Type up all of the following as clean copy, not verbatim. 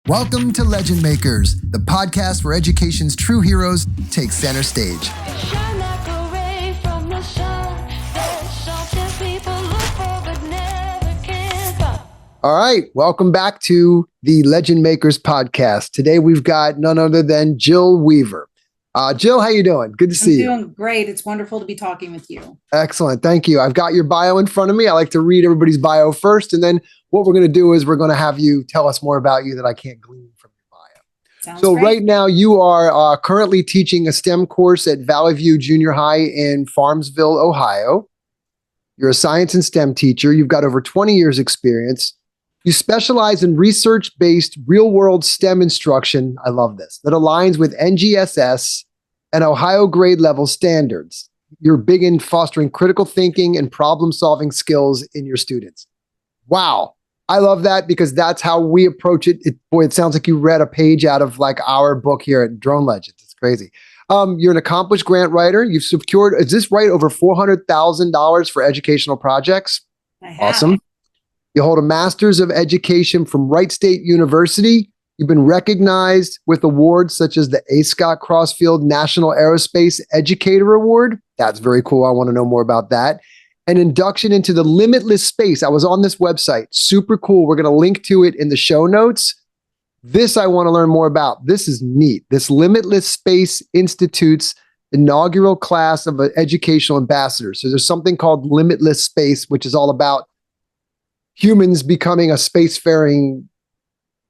Welcome to Legend Makers, the podcast where education's true heroes take center stage. Shine like a ray from the sun. There's something people look for but never can find. All right, welcome back to the Legend Makers podcast. Today we've got none other than Jill Weaver. Jill, how you doing? Good to see you. I'm doing great. It's wonderful to be talking with you. Excellent. Thank you. I've got your bio in front of me. I like to read everybody's bio first, and then what we're going to do is we're going to have you tell us more about you that I can't glean from your bio. Sounds So great. right now you are currently teaching a STEM course at Valley View Junior High in Farmsville, Ohio. You're a science and STEM teacher. You've got over 20 years experience. You specialize in research-based real-world STEM instruction. I love this. That aligns with NGSS and Ohio grade level standards. You're big in fostering critical thinking and problem-solving skills in your students. Wow. I love that because that's how we approach it. It sounds like you read a page out of like our book here at Drone Legends. It's crazy. You're an accomplished grant writer. You've secured, is this right, over $400,000 for educational projects? I have. Awesome. You hold a master's of education from Wright State University. You've been recognized with awards such as the A. Scott Crossfield National Aerospace Educator Award. That's very cool. I want to know more about that. An induction into the limitless space. I was on this website. Super cool. We're going to link to it in the show notes. This I want to learn more about. This is neat. This Limitless Space Institute's inaugural class of educational ambassadors. So there's something called Limitless Space, which is all about humans becoming a spacefaring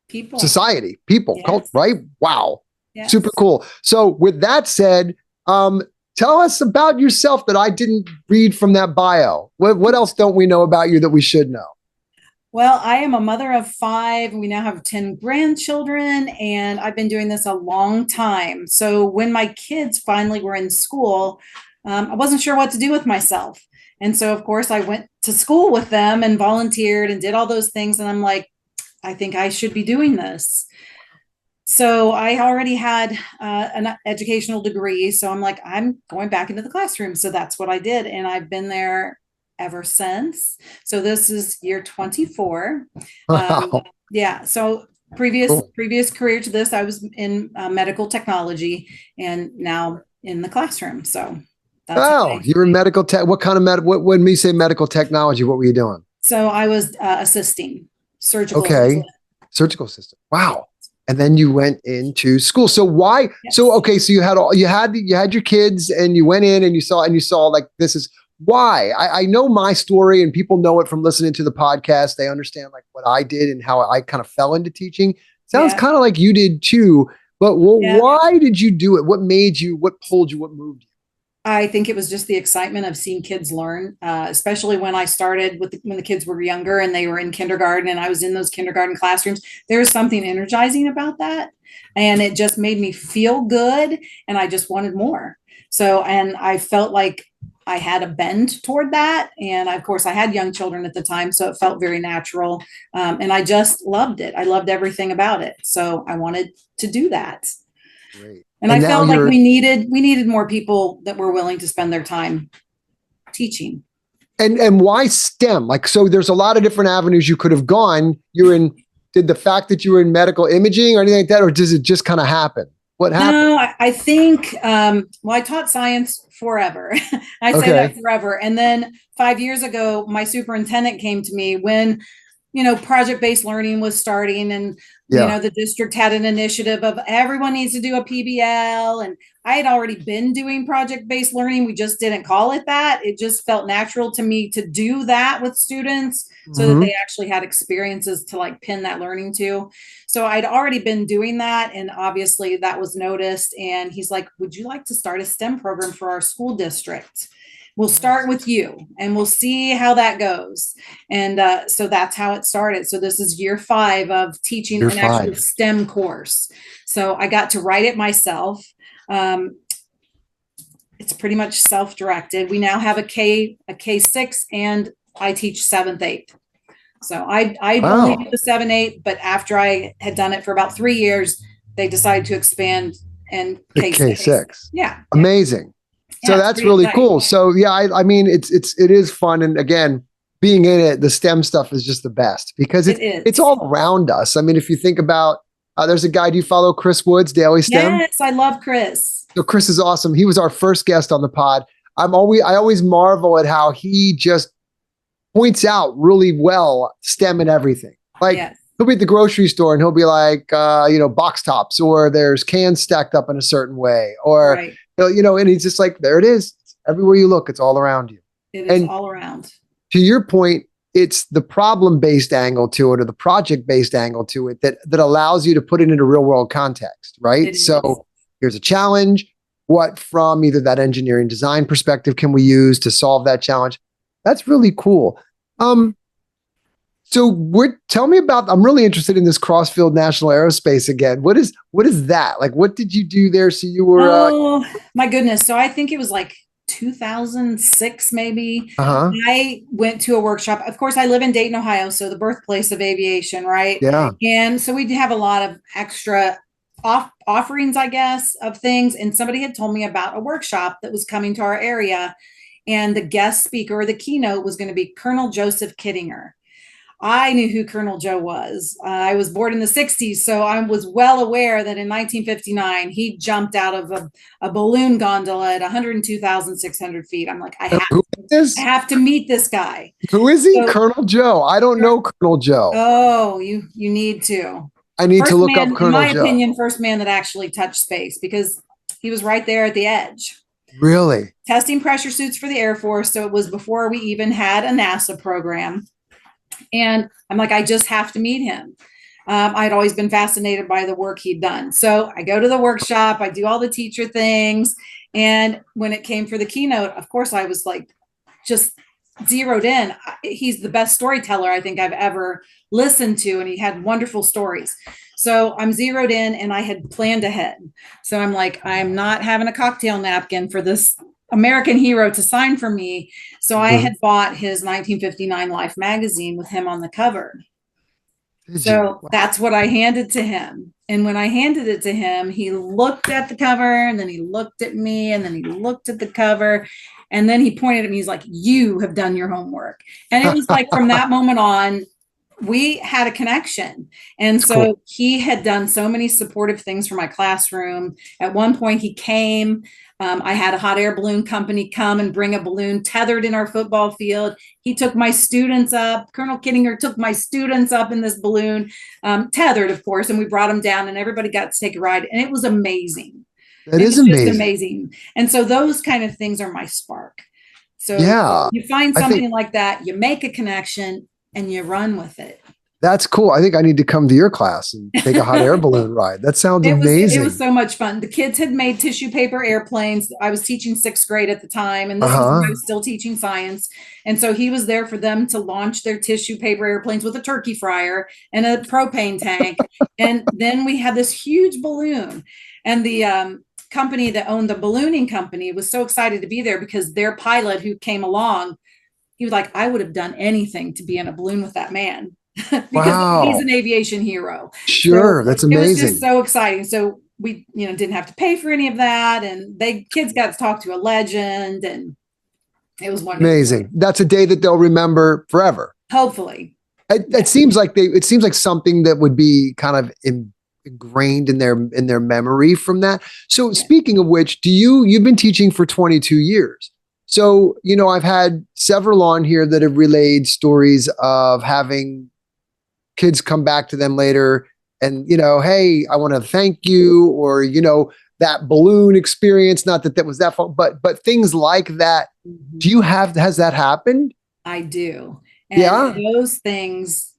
People. society, people, Yes. cult, right? Wow. Yes. Super cool. So with that said, tell us about yourself that I didn't read from that bio. What else don't we know about you that we should know? Well, I am a mother of 5. We now have 10 grandchildren, and I've been doing this a long time. So when my kids finally were in school, I wasn't sure what to do with myself. And so, of course, I went to school with them and volunteered and did all those things. And I'm like, I think I should be doing this. So I already had an educational degree. So I'm like, I'm going back into the classroom. So that's what I did. And I've been there ever since. So this is year 24. Wow. Yeah. So previous Cool. career to this, I was in medical technology and now in the classroom. So that's Oh, you're in medical tech. What kind of when we say medical technology, what were you doing? So I was assisting surgical. Okay. Surgical system. Wow. And then you went into school. So why? Yes. So, okay. So you had your kids and you went in and you saw like, this is why. I know my story and people know it from listening to the podcast. They understand like what I did and how I kind of fell into teaching. Sounds Yeah. kind of like you did too, but Yeah. why did you do it? What made you, what pulled you, what moved you? I think it was just the excitement of seeing kids learn, especially when I started when the kids were younger and they were in kindergarten and I was in those kindergarten classrooms. There was something energizing about that. And it just made me feel good. And I just wanted more. So, and I felt like I had a bend toward that. And of course, I had young children at the time. So it felt very natural. And I just loved it. I loved everything about it. So I wanted to do that. Great. And I now felt like you're- we needed more people that were willing to spend their time teaching. And why STEM? Like, so there's a lot of different avenues you could have gone. Did the fact that you were in medical imaging or anything like that, or does it just kind of happen? What happened? No, I think, well, I taught science forever. I say that forever. And then 5 years ago, my superintendent came to me when, project-based learning was starting and, the district had an initiative of everyone needs to do a PBL. And I had already been doing project-based learning. We just didn't call it that. It just felt natural to me to do that with students so that they actually had experiences to like pin that learning to. So I'd already been doing that. And obviously that was noticed. And he's like, would you like to start a STEM program for our school district? We'll start with you and we'll see how that goes. And so that's how it started. So this is year 5 of teaching an actual STEM course. So I got to write it myself. It's pretty much self-directed. We now have a K6 and I teach 7th, 8th. So I only did the 7, 8, but after I had done it for about 3 years, they decided to expand and K6. Yeah. Amazing. So Yeah, that's really cool. So yeah, I mean, it is fun. And again, being in it, the STEM stuff is just the best because it's all around us. I mean, if you think about There's a guy, do you follow Chris Woods, Daily STEM? Yes, I love Chris. So Chris is awesome. He was our first guest on the pod. I always marvel at how he just points out really well STEM and everything. Like Yes. he'll be at the grocery store and he'll be like, box tops, or there's cans stacked up in a certain way, or, Right. and he's just like, there it is. Everywhere you look, it's all around you. It is And all around. to your point, it's the problem-based angle to it, or the project-based angle to it, that allows you to put it into real-world context, right? It is. So here's a challenge. What, from either that engineering design perspective, can we use to solve that challenge? That's really cool. So tell me about, I'm really interested in this Crossfield National Aerospace again. What is that? Like, what did you do there? So you were, Oh my goodness. So I think it was like 2006, maybe. I went to a workshop. Of course, I live in Dayton, Ohio, so the birthplace of aviation, right? Yeah. And so we have a lot of extra offerings, I guess, of things. And somebody had told me about a workshop that was coming to our area. And the guest speaker, or the keynote, was going to be Colonel Joseph Kittinger. I knew who Colonel Joe was. I was born in the 60s, so I was well aware that in 1959, he jumped out of a balloon gondola at 102,600 feet. I'm like, I have to meet this guy. Who is he? So, Colonel Joe. I don't know Colonel Joe. Oh, you need to. I need to look up Colonel Joe. In my opinion, first man that actually touched space, because he was right there at the edge. Really? Testing pressure suits for the Air Force. So it was before we even had a NASA program. And I'm like, I just have to meet him. I'd always been fascinated by the work he'd done. So I go to the workshop, I do all the teacher things. And when it came for the keynote, of course, I was like, just zeroed in. He's the best storyteller I think I've ever listened to. And he had wonderful stories. So I'm zeroed in, and I had planned ahead. So I'm like, I'm not having a cocktail napkin for this American hero to sign for me. So I had bought his 1959 Life magazine with him on the cover. So that's what I handed to him. And when I handed it to him, he looked at the cover, and then he looked at me, and then he looked at the cover, and then he pointed at me. He's like, you have done your homework. And it was like, from that moment on, we had a connection. And so he had done so many supportive things for my classroom. At one point he came, I had a hot air balloon company come and bring a balloon tethered in our football field. He took my students up. Colonel Kittinger took my students up in this balloon, tethered, of course, and we brought them down, and everybody got to take a ride. And it was amazing. It is amazing. Just amazing. And so those kind of things are my spark. So you find something like that, you make a connection, and you run with it. That's cool. I think I need to come to your class and take a hot air balloon ride. That sounds amazing. It was so much fun. The kids had made tissue paper airplanes. I was teaching 6th grade at the time, and this was when I was still teaching science. And so he was there for them to launch their tissue paper airplanes with a turkey fryer and a propane tank. And then we had this huge balloon. And the company that owned the ballooning company was so excited to be there, because their pilot who came along, he was like, I would have done anything to be in a balloon with that man. Because he's an aviation hero. Sure. So that's amazing. It was just so exciting. So we, didn't have to pay for any of that. And kids got to talk to a legend, and it was wonderful. Amazing. That's a day that they'll remember forever. Hopefully. It seems like something that would be kind of ingrained in their memory from that. So speaking of which, you've been teaching for 22 years. So, I've had several on here that have relayed stories of having kids come back to them later and, hey, I want to thank you, or, that balloon experience, not that was that fun, but things like that. Mm-hmm. Has that happened? I do. And those things,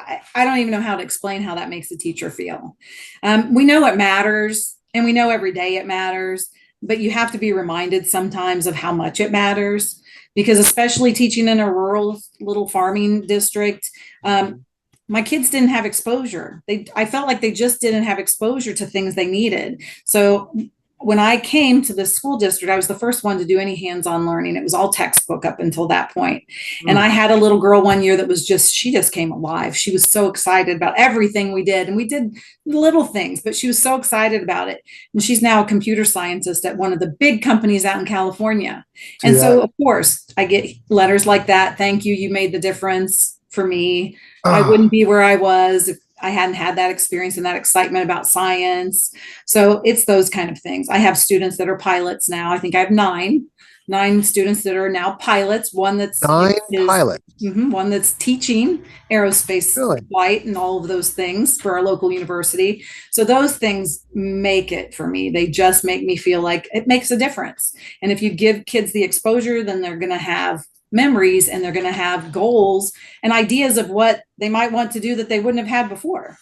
I don't even know how to explain how that makes a teacher feel. We know it matters, and we know every day it matters. But you have to be reminded sometimes of how much it matters, because especially teaching in a rural little farming district, my kids didn't have exposure. I felt like they just didn't have exposure to things they needed. So when I came to the school district, I was the first one to do any hands-on learning. It was all textbook up until that point. And I had a little girl one year that she just came alive. She was so excited about everything we did. And we did little things, but she was so excited about it. And she's now a computer scientist at one of the big companies out in California. And so, of course, I get letters like that. Thank you. You made the difference for me. I wouldn't be where I was if I hadn't had that experience and that excitement about science. So it's those kind of things. I have students that are pilots now. I think I have nine students that are now pilots. One that's 9 pilots. one that's teaching aerospace Really? flight and all of those things for our local university. So those things make it for me. They just make me feel like it makes a difference. And if you give kids the exposure, then they're going to have memories and they're going to have goals and ideas of what they might want to do that they wouldn't have had before.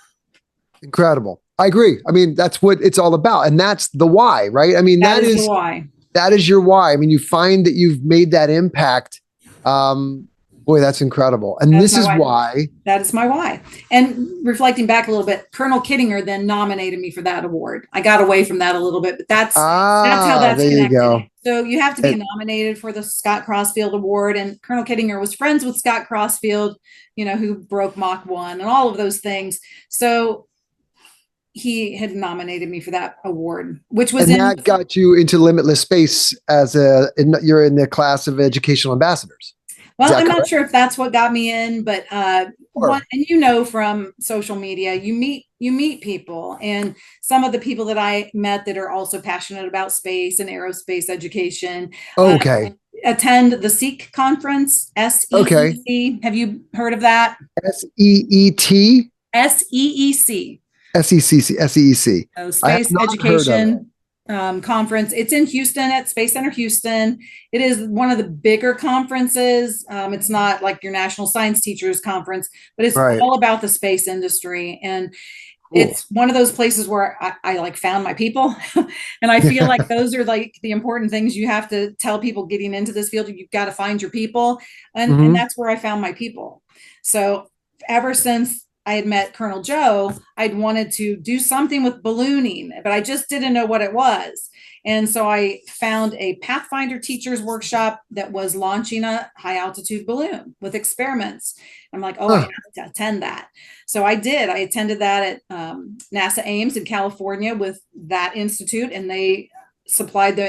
Incredible. I agree. I mean, that's what it's all about. And that's the why, right? I mean, that is the why. That is your why. I mean, you find that you've made that impact. Boy, that's incredible. And this is why. That is my why. And reflecting back a little bit, Colonel Kittinger then nominated me for that award. I got away from that a little bit, but that's how that's there connected. You go. So you have to be nominated for the Scott Crossfield Award. And Colonel Kittinger was friends with Scott Crossfield, who broke Mach 1 and all of those things. So he had nominated me for that award, which was that got you into limitless space you're in the class of educational ambassadors. Well, I'm not sure if that's what got me in, but and from social media, you meet people, and some of the people that I met that are also passionate about space and aerospace education. Okay. Attend the SEEC conference, SEEC. Okay. Have you heard of that? SEET? SEEC. SEEC. So Space Education Conference. It's in Houston at Space Center Houston. It is one of the bigger conferences. It's not like your National Science Teachers Conference, but it's all about the space industry. And it's one of those places where I like found my people. And I feel like those are like the important things you have to tell people getting into this field. You've got to find your people. And that's where I found my people. So ever since I had met Colonel Joe, I'd wanted to do something with ballooning, but I just didn't know what it was. And so I found a Pathfinder teachers workshop that was launching a high altitude balloon with experiments. I'm like, I have to attend that. So I did. I attended that at NASA Ames in California with that institute, and they supplied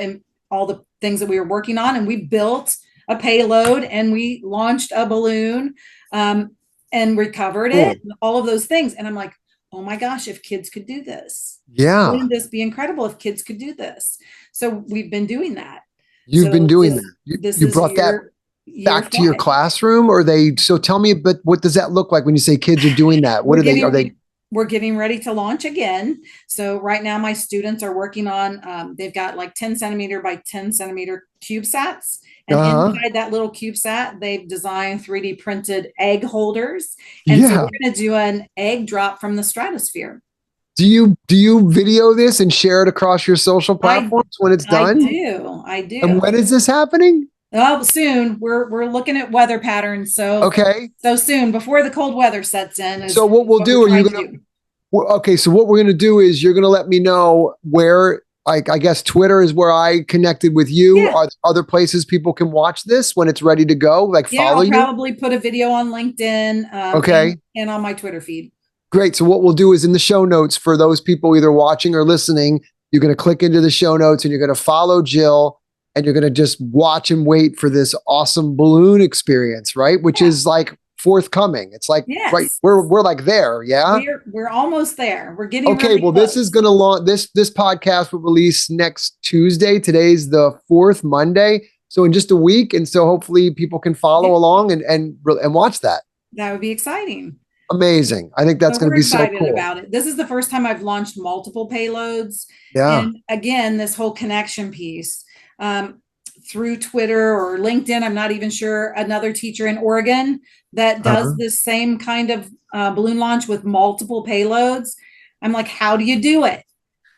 all the things that we were working on. And we built a payload and we launched a balloon. And recovered it, and all of those things. And I'm like, oh my gosh, if kids could do this. Yeah. Wouldn't this be incredible if kids could do this? So we've been doing that. You've been doing that. You brought that back to your classroom, or so tell me, but what does that look like when you say kids are doing that? What We're getting ready to launch again. So right now my students are working on, they've got like 10 centimeter by 10 centimeter CubeSats. And inside that little CubeSat, they've designed 3D printed egg holders. And so we're going to do an egg drop from the stratosphere. Do you video this and share it across your social platforms when it's done? I do. And when is this happening? Oh, soon. We're looking at weather patterns. So soon, before the cold weather sets in. So what we'll do, so what we're going to do is you're going to let me know where. I guess Twitter is where I connected with you. Yeah. Are there other places people can watch this when it's ready to go? Follow you? I'll probably put a video on LinkedIn. And on my Twitter feed. Great. So what we'll do is in the show notes for those people either watching or listening, you're going to click into the show notes and you're going to follow Jill and you're going to just watch and wait for this awesome balloon experience, right? Which is like forthcoming. It's like right, we're like there, we're almost there. We're getting well close. This is going to launch this podcast will release next Tuesday. Today's the 4th Monday, so in just a week, and so hopefully people can follow along and watch that. That would be exciting. Amazing. I think that's going to be so cool. About it. This is the first time I've launched multiple payloads. And again, this whole connection piece through Twitter or LinkedIn. I'm not even sure, another teacher in Oregon that does this same kind of balloon launch with multiple payloads. I'm like, how do you do it?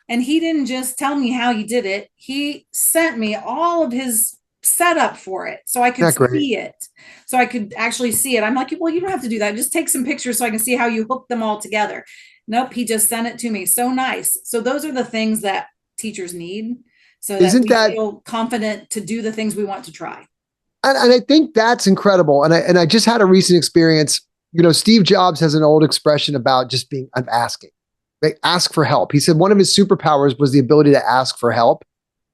And he didn't just tell me how he did it. He sent me all of his setup for it so I could see it. So I could actually see it. I'm like, well, you don't have to do that. Just take some pictures so I can see how you hook them all together. Nope. He just sent it to me. So nice. So those are the things that teachers need. So that we feel confident to do the things we want to try. And I think that's incredible. And I just had a recent experience. Steve Jobs has an old expression about just I'm asking. Ask for help. He said one of his superpowers was the ability to ask for help.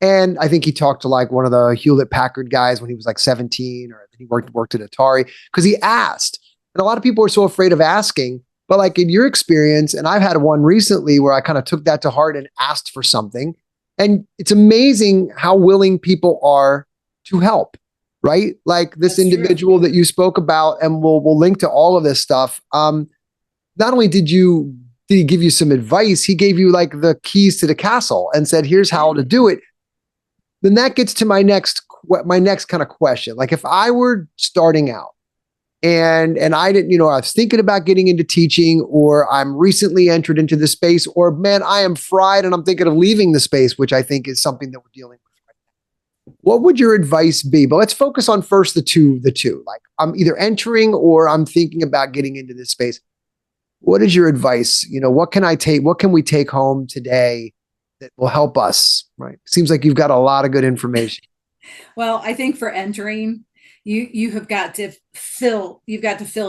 And I think he talked to like one of the Hewlett Packard guys when he was like 17, or he worked at Atari, because he asked. And a lot of people are so afraid of asking, But like in your experience, and I've had one recently where I kind of took that to heart and asked for something. And it's amazing how willing people are to help, right? Like this That's individual that you spoke about, and we'll link to all of this stuff. Not only did he give you some advice, he gave you like the keys to the castle and said, here's how to do it. Then that gets to my next kind of question. Like if I were starting out and I didn't, I was thinking about getting into teaching, or I'm recently entered into the space, or man, I am fried and I'm thinking of leaving the space, which I think is something that we're dealing with right now. What would your advice be? But let's focus on first the two. Like I'm either entering or I'm thinking about getting into this space. What is your advice? What can we take home today that will help us? Right. Seems like you've got a lot of good information. Well, I think for entering, you have got to fill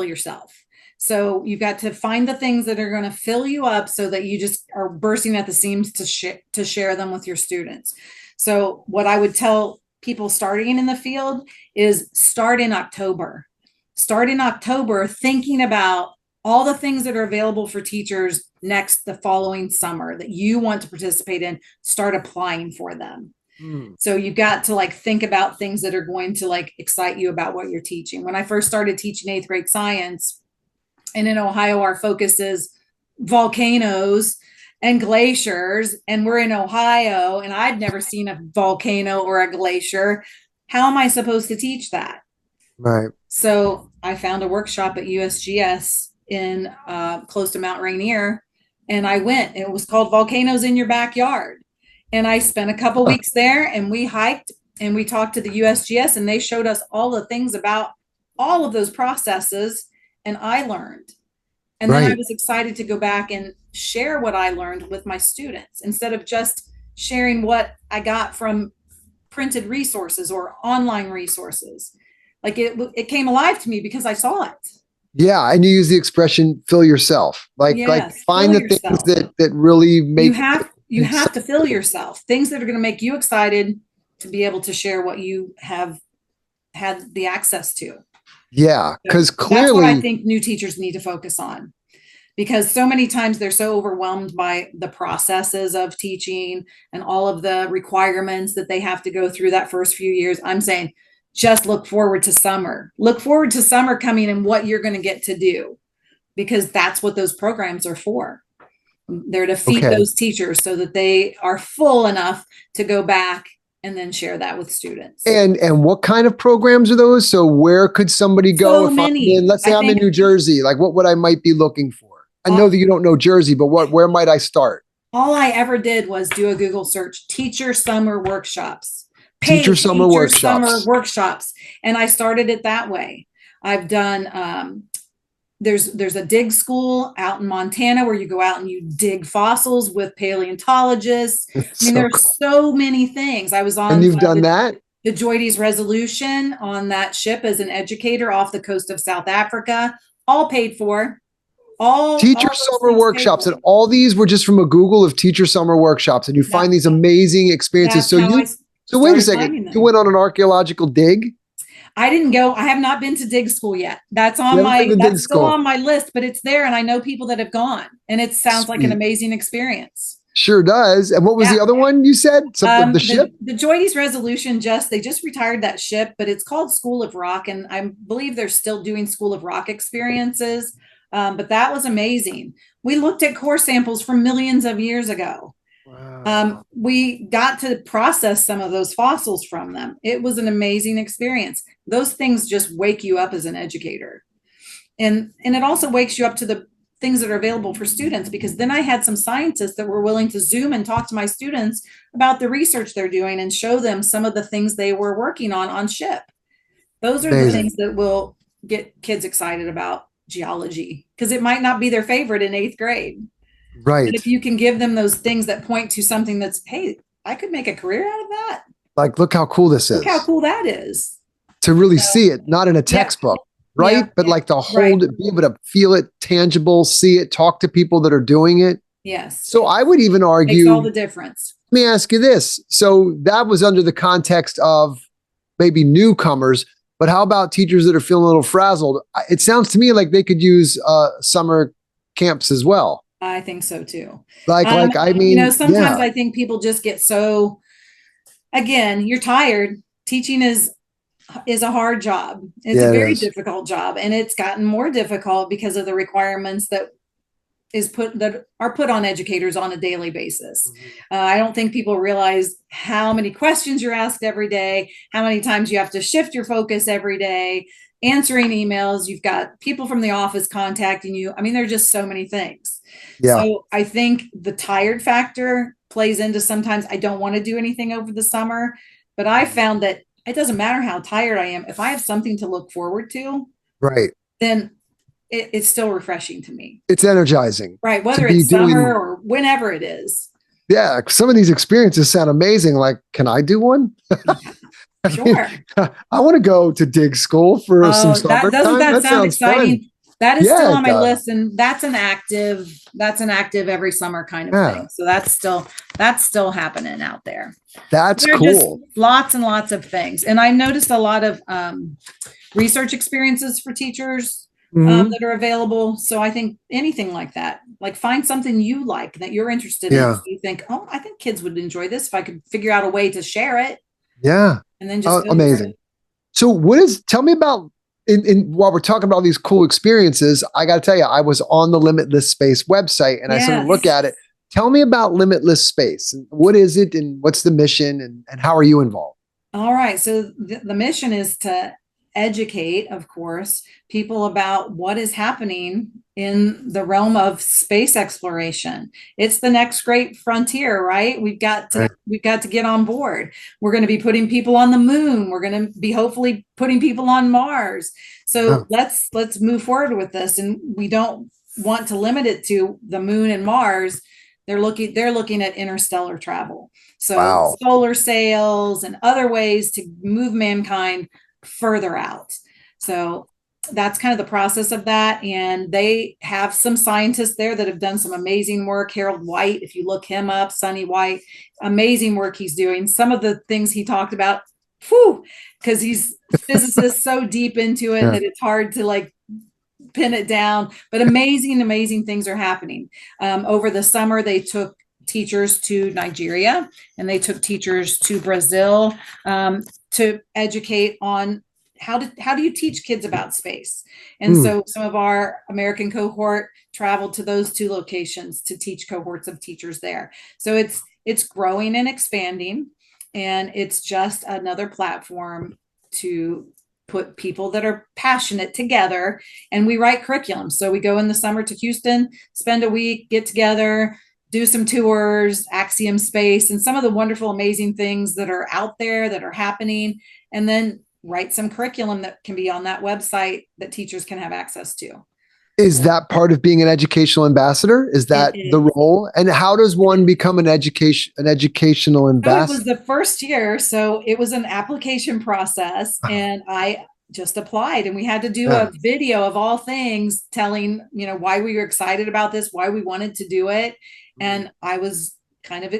yourself. So you've got to find the things that are going to fill you up so that you just are bursting at the seams to share them with your students. So what I would tell people starting in the field is start in October. Start in October thinking about all the things that are available for teachers the following summer that you want to participate in. Start applying for them. So you've got to like think about things that are going to like excite you about what you're teaching. When I first started teaching 8th grade science, and in Ohio, our focus is volcanoes and glaciers, and we're in Ohio, and I'd never seen a volcano or a glacier. How am I supposed to teach that? Right. So I found a workshop at USGS in close to Mount Rainier, and I went. It was called Volcanoes in Your Backyard. And I spent a couple weeks there, and we hiked and we talked to the USGS, and they showed us all the things about all of those processes. And I learned. And then I was excited to go back and share what I learned with my students instead of just sharing what I got from printed resources or online resources. Like it came alive to me because I saw it. Yeah. And you use the expression, fill yourself, like find the things that really make you have to fill yourself, things that are going to make you excited to be able to share what you have had the access to. Yeah, because clearly that's what I think new teachers need to focus on, because so many times they're so overwhelmed by the processes of teaching and all of the requirements that they have to go through that first few years. I'm saying just look forward to summer. Look forward to summer coming and what you're going to get to do, because that's what those programs are for. They're to feed those teachers so that they are full enough to go back and then share that with students. And what kind of programs are those? So where could somebody go? So many. Let's say I'm in New Jersey, like what would I might be looking for? I know that you don't know Jersey, but where might I start? All I ever did was do a Google search, teacher summer workshops. Teacher summer workshops. And I started it that way. I've done, there's a dig school out in Montana where you go out and you dig fossils with paleontologists. I mean, there's so many things. I was on. And you've done that? The Joides Resolution on that ship as an educator off the coast of South Africa, all paid for. Teacher summer workshops, and all these were just from a Google of teacher summer workshops, and you find these amazing experiences. So wait a second, you went on an archaeological dig? I didn't go. I have not been to dig school yet. That's still on my list, but it's there, and I know people that have gone, and it sounds like an amazing experience. Sure does. And what was the other one you said? The ship? The Joides Resolution, they just retired that ship, but it's called School of Rock, and I believe they're still doing School of Rock experiences. But that was amazing. We looked at core samples from millions of years ago. Wow. We got to process some of those fossils from them. It was an amazing experience. Those things just wake you up as an educator. And it also wakes you up to the things that are available for students, because then I had some scientists that were willing to Zoom and talk to my students about the research they're doing and show them some of the things they were working on ship. Those are the things that will get kids excited about geology, because it might not be their favorite in 8th grade. Right. But if you can give them those things that point to something that's, hey, I could make a career out of that. Like, look how cool this is. Look how cool that is. To really see it, not in a textbook, right? But like to hold it, be able to feel it, tangible, see it, talk to people that are doing it. Yes. So I would even argue. Makes all the difference. Let me ask you this. So that was under the context of maybe newcomers, but how about teachers that are feeling a little frazzled? It sounds to me like they could use summer camps as well. I think so too. I mean, Sometimes yeah, I think people just get so, again, you're tired. Teaching is a hard job. It's a yeah, it very is. difficult job, and it's gotten more difficult because of the requirements that are put on educators on a daily basis. I don't think people realize how many questions you're asked every day, how many times you have to shift your focus every day, answering emails. You've got people from the office contacting you. I mean, there's just so many things. Yeah, So I think the tired factor plays into sometimes I don't want to do anything over the summer, but I found that it doesn't matter how tired I am. If I have something to look forward to, right. then it's still refreshing to me. It's energizing Right. to Whether be it's summer doing. or whenever it is. Yeah, some of these experiences sound amazing. Like, can I do one? I mean, Sure. I want to go to dig school for some Oh, that doesn't summertime. that That sound sounds fun. exciting? That is still Yeah, on it my does. list, and that's an active every summer kind of Yeah, thing. So that's still happening out there. that's There are just cool. lots and lots of things. And I noticed a lot of research experiences for teachers Mhm. that are available. So I think anything like that, like find something you like that you're interested in. Yeah, So you think, oh, I think kids would enjoy this if I could figure out a way to share it, yeah. and then just go for Amazing. it. So tell me about while we're talking about all these cool experiences, I got to tell you, I was on the Limitless Space website and I started to look Yes. at it. Tell me about Limitless Space. What is it and what's the mission and how are you involved? All right. So the mission is to educate, of course, people about what is happening in the realm of space exploration. It's the next great frontier, right? Right. We've got to get on board. We're going to be putting people on the moon. We're going to be hopefully putting people on Mars. Yeah. So let's move forward with this, and we don't want to limit it to the moon and Mars. They're looking at interstellar travel. So Wow. solar sails and other ways to move mankind further out. So that's kind of the process of that. And they have some scientists there that have done some amazing work. Harold White, if you look him up, Sonny White, amazing work he's doing. Some of the things he talked about, because he's physicist so deep into it Yeah. that it's hard to like pin it down, but amazing things are happening. Over the summer, they took teachers to Nigeria and they took teachers to Brazil to educate on how do you teach kids about space. And so some of our American cohort traveled to those two locations to teach cohorts of teachers there. So it's growing and expanding, and it's just another platform to put people that are passionate together, and we write curriculum. So we go in the summer to Houston, spend a week, get together, do some tours, Axiom Space, and some of the wonderful, amazing things that are out there that are happening, and then write some curriculum that can be on that website that teachers can have access to. Is that part of being an educational ambassador? Is that It the is. role? And how does one become an educational So it ambassador? was the first year, so it was an application process, and I just applied, and we had to do Yeah. a video of all things telling, why we were excited about this, why we wanted to do it. And I was kind of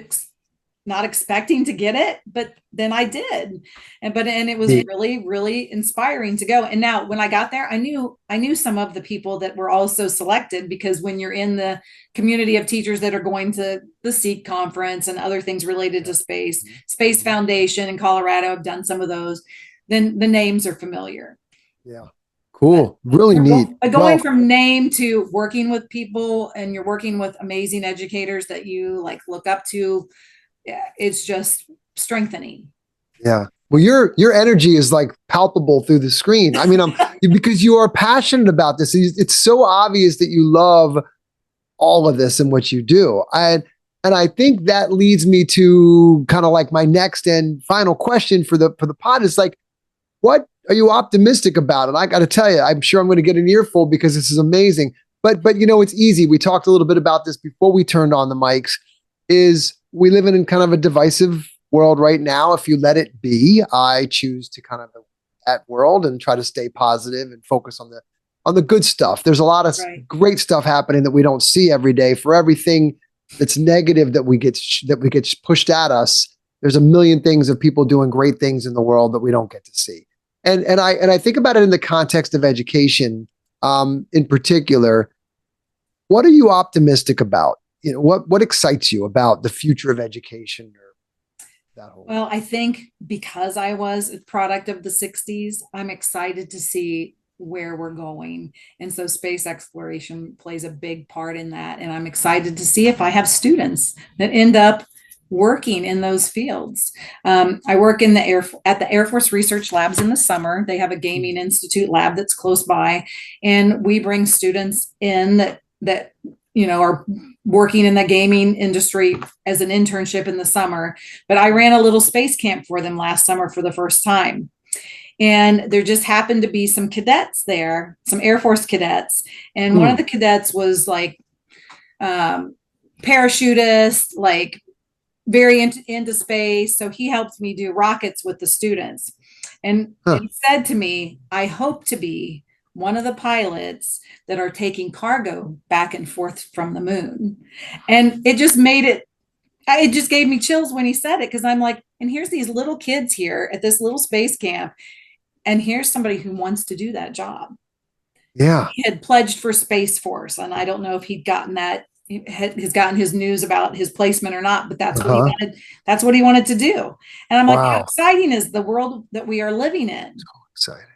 not expecting to get it, but then I did. And it was Neat. really, really inspiring to go. And now when I got there, I knew some of the people that were also selected, because when you're in the community of teachers that are going to the SEEK conference and other things related to Space Foundation in Colorado have done some of those, then the names are familiar. Yeah. Cool. Really neat. But Well, going from name to working with people, and you're working with amazing educators that you like look up to, it's just strengthening. yeah. Well, your energy is like palpable through the screen. I mean, because you are passionate about this. It's so obvious that you love all of this and what you do. And I think that leads me to kind of like my next and final question for the pod is like, what are you optimistic about? And I got to tell you, I'm sure I'm going to get an earful because this is amazing. But it's easy. We talked a little bit about this before we turned on the mics. Is we live in kind of a divisive world right now. If you let it be, I choose to kind of that world and try to stay positive and focus on the good stuff. There's a lot of great stuff happening that we don't see every day. For everything that's negative that we get pushed at us, there's a million things of people doing great things in the world that we don't get to see. And I think about it in the context of education, in particular. what are you optimistic about? What excites you about the future of education or that whole? Well, I think because I was a product of the 60s, I'm excited to see where we're going. And so space exploration plays a big part in that. And I'm excited to see if I have students that end up working in those fields. I work in at the Air Force Research Labs in the summer. They have a gaming institute lab that's close by, and we bring students in that are working in the gaming industry as an internship in the summer. But I ran a little space camp for them last summer for the first time. And there just happened to be some cadets there, some Air Force cadets. And one of the cadets was like parachutist, like very into space. So he helped me do rockets with the students. And he said to me, I hope to be one of the pilots that are taking cargo back and forth from the moon. And it just gave me chills when he said it, because I'm like, and here's these little kids here at this little space camp. And here's somebody who wants to do that job. Yeah. He had pledged for Space Force, and I don't know if he'd gotten that, has gotten his news about his placement or not, but that's what he wanted. That's what he wanted to do. And I'm like, how exciting is the world that we are living in? So exciting.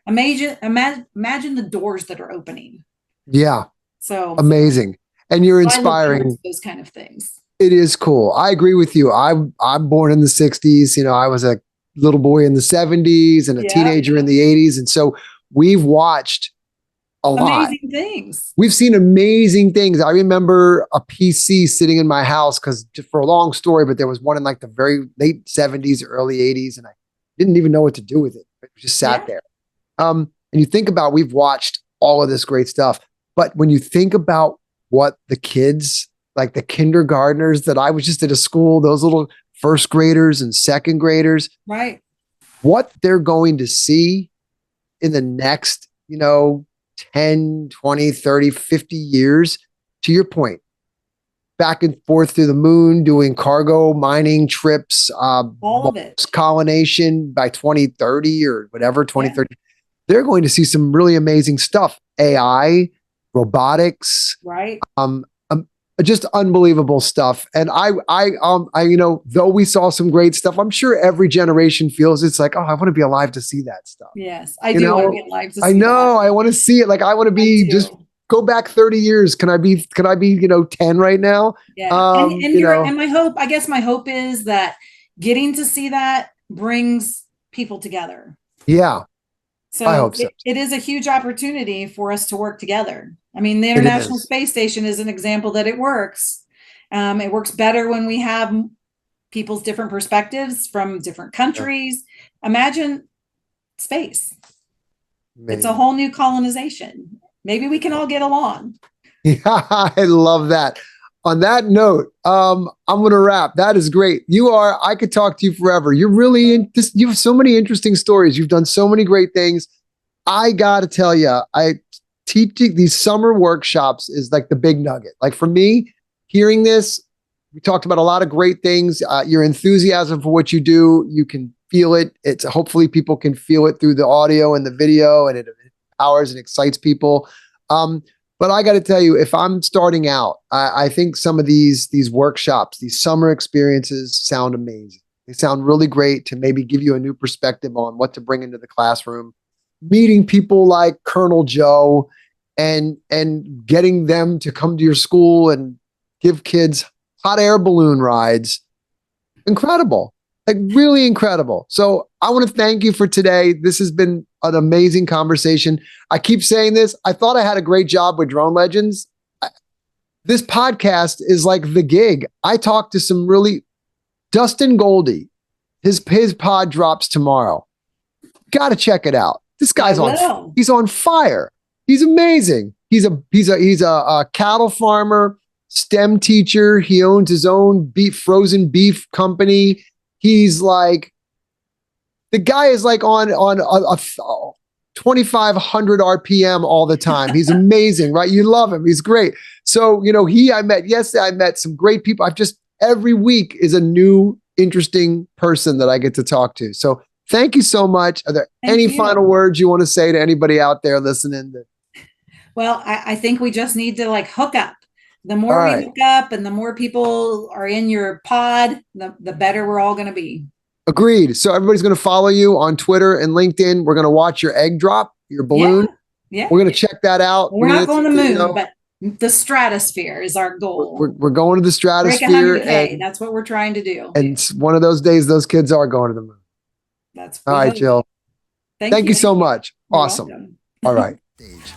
Imagine the doors that are opening. Yeah. So amazing. And you're inspiring those kind of things. It is cool. I agree with you. I'm born in the 60s. I was a little boy in the 70s and a teenager in the 80s. And so we've watched amazing things. We've seen amazing things. I remember a PC sitting in my house, because for a long story, but there was one in like the very late 70s, early 80s, and I didn't even know what to do with it. It just sat there. And you think about, we've watched all of this great stuff, but when you think about what the kids, like the kindergartners that I was just at a school, those little first graders and second graders, right? What they're going to see in the next, 10, 20, 30, 50 years, to your point, back and forth through the moon, doing cargo mining trips, all of it, colonization by 2030 or whatever, 2030. Yeah. They're going to see some really amazing stuff. AI, robotics, right? Just unbelievable stuff. And I, though we saw some great stuff, I'm sure every generation feels it's like, oh, I want to be alive to see that stuff. Yes, I do want to be alive to see I know, that. I want to see it. Like, I want to be, just go back 30 years. Can I be, 10 right now? Yeah. And my hope, I guess my hope is that getting to see that brings people together. Yeah. So I hope so. It is a huge opportunity for us to work together. I mean, the International Space Station is an example that it works. It works better when we have people's different perspectives from different countries. Yeah. Imagine space. Maybe. It's a whole new colonization. Maybe we can all get along. Yeah, I love that. On that note, I'm going to wrap. That is great. I could talk to you forever. You're really you have so many interesting stories. You've done so many great things. I got to tell you, teaching these summer workshops is like the big nugget. Like for me, hearing this, we talked about a lot of great things. Your enthusiasm for what you do, you can feel it. Hopefully people can feel it through the audio and the video, and it empowers and excites people. But I got to tell you, if I'm starting out, I think some of these workshops, these summer experiences sound amazing. They sound really great to maybe give you a new perspective on what to bring into the classroom. Meeting people like Colonel Joe and getting them to come to your school and give kids hot air balloon rides. Incredible. Like really incredible. So I want to thank you for today. This has been an amazing conversation. I keep saying this. I thought I had a great job with Drone Legends. This podcast is like the gig. I talked to some Dustin Goldie. His pod drops tomorrow. Got to check it out. This guy's he's on fire. He's amazing. He's a cattle farmer, STEM teacher. He owns his own frozen beef company. He's like, the guy is like on a 2,500 RPM all the time. He's amazing, right? You love him. He's great. So, I met some great people. Every week is a new, interesting person that I get to talk to. So thank you so much. Are there any final words you want to say to anybody out there listening? Well, I think we just need to hook up. The more All we right. hook up and the more people are in your pod, the better we're all going to be. Agreed. So everybody's going to follow you on Twitter and LinkedIn. We're going to watch your egg drop, your balloon. Yeah. We're going to check that out. We're not going to the moon, video. but the stratosphere is our goal. We're going to the Break stratosphere. 100K. And, That's what we're trying to do. and it's one of those days those kids are going to the moon. That's all right, Jill. Thank you so much. You're Awesome. welcome. All right. Stage.